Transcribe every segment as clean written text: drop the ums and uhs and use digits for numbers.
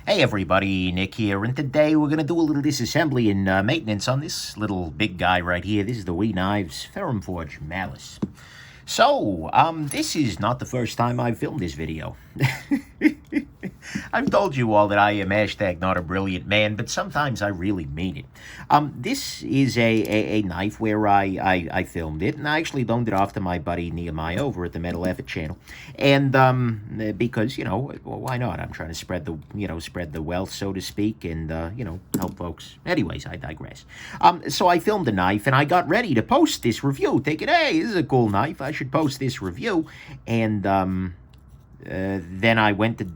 Hey everybody, Nick here, and today we're going to do a little disassembly and maintenance on this little big guy right here. This is the WE Knives Ferrum Malice. So, this is not the first time I've filmed this video. I've told you all that I am hashtag not a brilliant man, but sometimes I really mean it. This is a knife where I filmed it, and I actually loaned it off to my buddy Nehemiah over at the Metal Effort channel. And because, well, why not? I'm trying to spread the wealth, so to speak, and, help folks. Anyways, I digress. So I filmed the knife, and I got ready to post this review, thinking, hey, this is a cool knife. I should post this review. And then I went to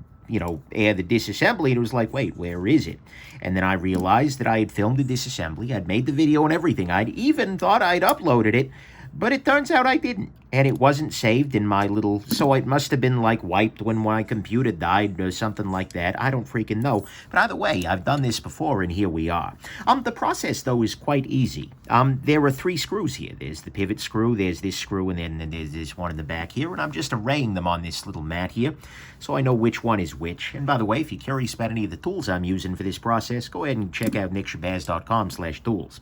air the disassembly, and it was like, wait, where is it? And then I realized that I had filmed the disassembly, I'd made the video and everything, I'd even thought I'd uploaded it, but it turns out I didn't, and it wasn't saved in my little, so it must have been like wiped when my computer died or something like that. I don't freaking know. But either way, I've done this before, and here we are. The process, though, is quite easy. There are 3 screws here. There's the pivot screw, there's this screw, and then there's this one in the back here, and I'm just arraying them on this little mat here, so I know which one is which. And by the way, if you're curious about any of the tools I'm using for this process, go ahead and check out nickshabazz.com/tools.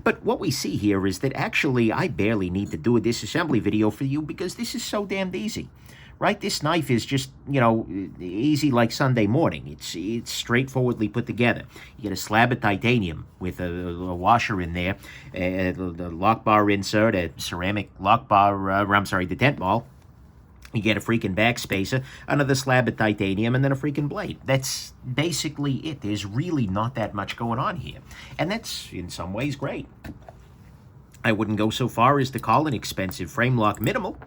But what we see here is that actually I barely need to do a disassembly video for you because this is so damned easy. Right? This knife is just, easy like Sunday morning. It's straightforwardly put together. You get a slab of titanium with a washer in there, the lock bar insert, a ceramic lock bar, the tent ball. You get a freaking backspacer, another slab of titanium, and then a freaking blade. That's basically it. There's really not that much going on here. And that's, in some ways, great. I wouldn't go so far as to call an expensive frame lock minimal.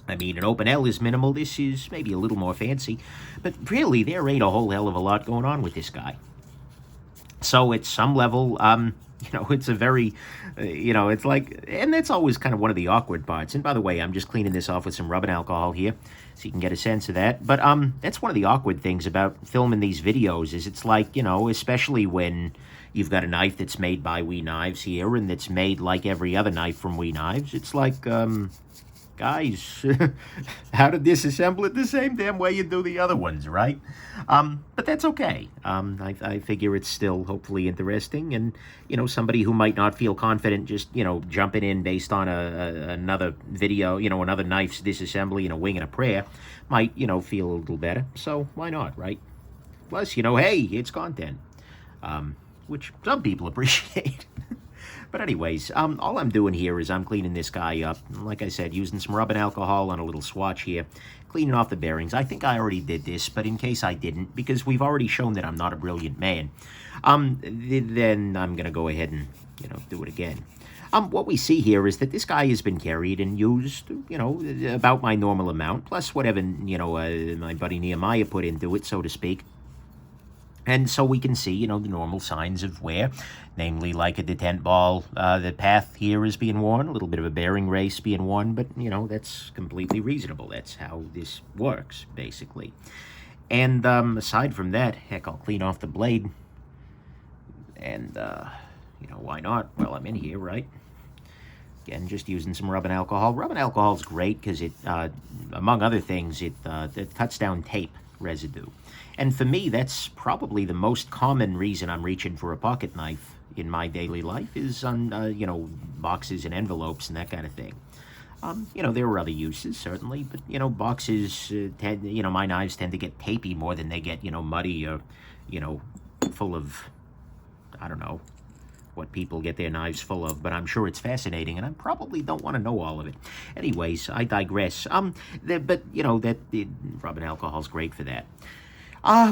I mean, an open L is minimal. This is maybe a little more fancy. But really, there ain't a whole hell of a lot going on with this guy. So at some level, it's a very, it's like, and that's always kind of one of the awkward parts. And by the way, I'm just cleaning this off with some rubbing alcohol here, so you can get a sense of that. But that's one of the awkward things about filming these videos is it's like, especially when you've got a knife that's made by WE Knives here and that's made like every other knife from WE Knives. It's like, guys, how to disassemble it the same damn way you do the other ones, right? But that's okay. I figure it's still hopefully interesting, and somebody who might not feel confident just jumping in based on another video, another knife's disassembly and a wing and a prayer might feel a little better. So why not, right? Plus, hey, it's content, which some people appreciate. But anyways, all I'm doing here is I'm cleaning this guy up. Like I said, using some rubbing alcohol on a little swatch here, cleaning off the bearings. I think I already did this, but in case I didn't, because we've already shown that I'm not a brilliant man, then I'm going to go ahead and, do it again. What we see here is that this guy has been carried and used, about my normal amount, plus whatever, my buddy Nehemiah put into it, so to speak. And so we can see, the normal signs of wear, namely like a detent ball. The path here is being worn, a little bit of a bearing race being worn, but, that's completely reasonable. That's how this works, basically. And aside from that, heck, I'll clean off the blade. And, why not? Well, I'm in here, right? Again, just using some rubbing alcohol. Rubbing alcohol is great because it, among other things, it cuts down tape residue. And for me, that's probably the most common reason I'm reaching for a pocket knife in my daily life is on, boxes and envelopes and that kind of thing. There are other uses, certainly, but, boxes my knives tend to get tapey more than they get, muddy or, full of, I don't know what people get their knives full of, but I'm sure it's fascinating, and I probably don't want to know all of it. Anyways, I digress. But rubbing alcohol's great for that.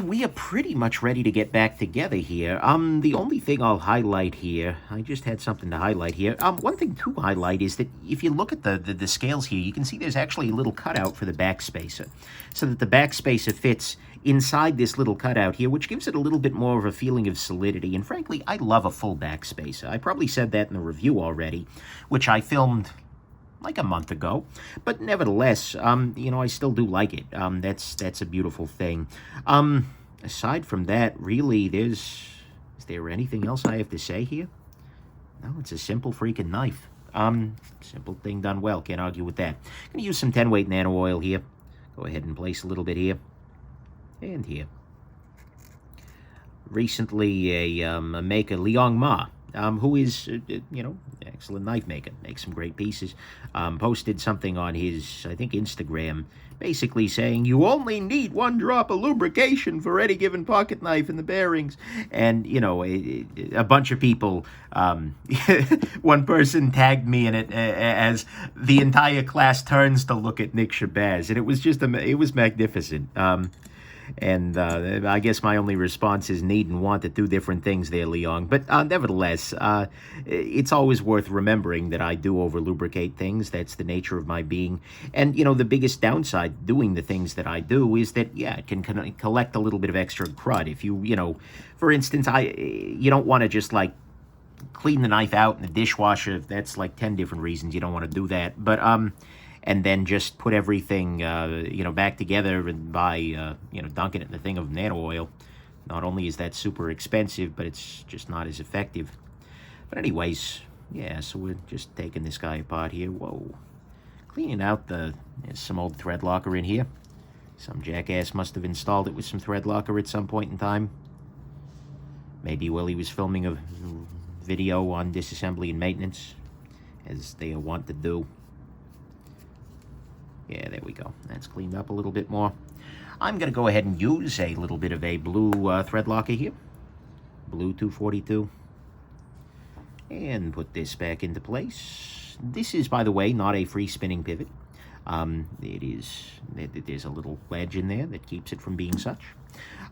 We are pretty much ready to get back together here. The only thing I'll highlight here, I just had something to highlight here. One thing to highlight is that if you look at the scales here, you can see there's actually a little cutout for the backspacer, so that the backspacer fits inside this little cutout here, which gives it a little bit more of a feeling of solidity. And frankly, I love a full backspacer. I probably said that in the review already, which I filmed like a month ago, but nevertheless, I still do like it. That's a beautiful thing. Aside from that, really, is there anything else I have to say here? No, it's a simple freaking knife. Simple thing done well, can't argue with that. Gonna use some 10-weight nano oil here. Go ahead and place a little bit here, and here. recently a maker, Liang Ma, who is, excellent knife maker, makes some great pieces, posted something on his, I think, Instagram, basically saying, you only need 1 drop of lubrication for any given pocket knife in the bearings. And, a bunch of people, one person tagged me in it as the entire class turns to look at Nick Shabazz. And it was it was magnificent. And I guess my only response is need and want to do different things there, Leon. But nevertheless, it's always worth remembering that I do over-lubricate things. That's the nature of my being. And, the biggest downside doing the things that I do is that, yeah, it can collect a little bit of extra crud. If you, for instance, you don't want to just, like, clean the knife out in the dishwasher. That's, like, 10 different reasons you don't want to do that. But, and then just put everything, back together and by, dunking it in the thing of nano oil. Not only is that super expensive, but it's just not as effective. But anyways, yeah, so we're just taking this guy apart here. Whoa. Cleaning out there's some old thread locker in here. Some jackass must have installed it with some thread locker at some point in time. Maybe while he was filming a video on disassembly and maintenance, as they want to do. Yeah, there we go. That's cleaned up a little bit more. I'm going to go ahead and use a little bit of a blue thread locker here. Blue 242. And put this back into place. This is, by the way, not a free spinning pivot. There's a little ledge in there that keeps it from being such.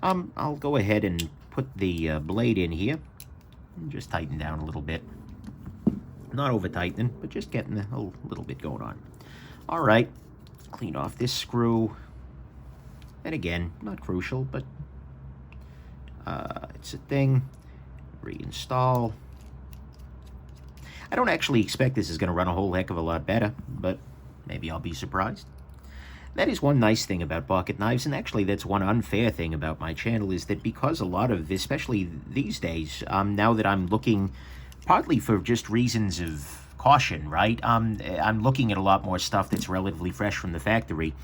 I'll go ahead and put the blade in here. And just tighten down a little bit. Not over tightening, but just getting a little bit going on. All right. Clean off this screw. And again, not crucial, but it's a thing. Reinstall. I don't actually expect this is going to run a whole heck of a lot better, but maybe I'll be surprised. That is one nice thing about pocket knives, and actually that's one unfair thing about my channel, is that because a lot of, especially these days, now that I'm looking partly for just reasons of caution, right? I'm looking at a lot more stuff that's relatively fresh from the factory.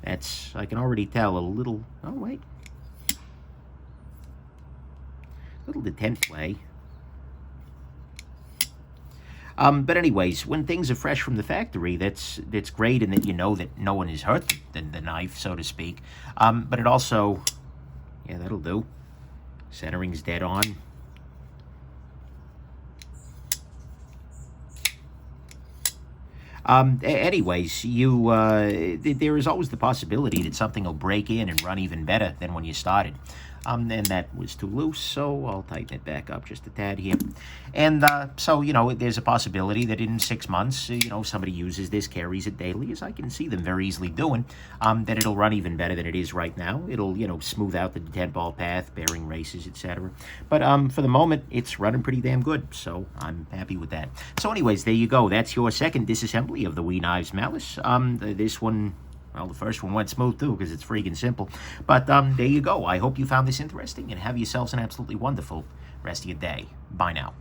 I can already tell a little, oh wait. Little detent play. But anyways, when things are fresh from the factory, that's great, and that you know that no one has hurt the knife, so to speak. But it also, yeah, that'll do. Centering's dead on. Anyways, there is always the possibility that something will break in and run even better than when you started. And that was too loose, so I'll tighten it back up just a tad here. And so, there's a possibility that in 6 months, somebody uses this, carries it daily, as I can see them very easily doing, that it'll run even better than it is right now. It'll, smooth out the detent ball path, bearing races, etc. But for the moment, it's running pretty damn good, so I'm happy with that. So anyways, there you go. That's your second disassembly of the WE Knives Malice. This one, well, the first one went smooth too, because it's freaking simple. But there you go. I hope you found this interesting, and have yourselves an absolutely wonderful rest of your day. Bye now.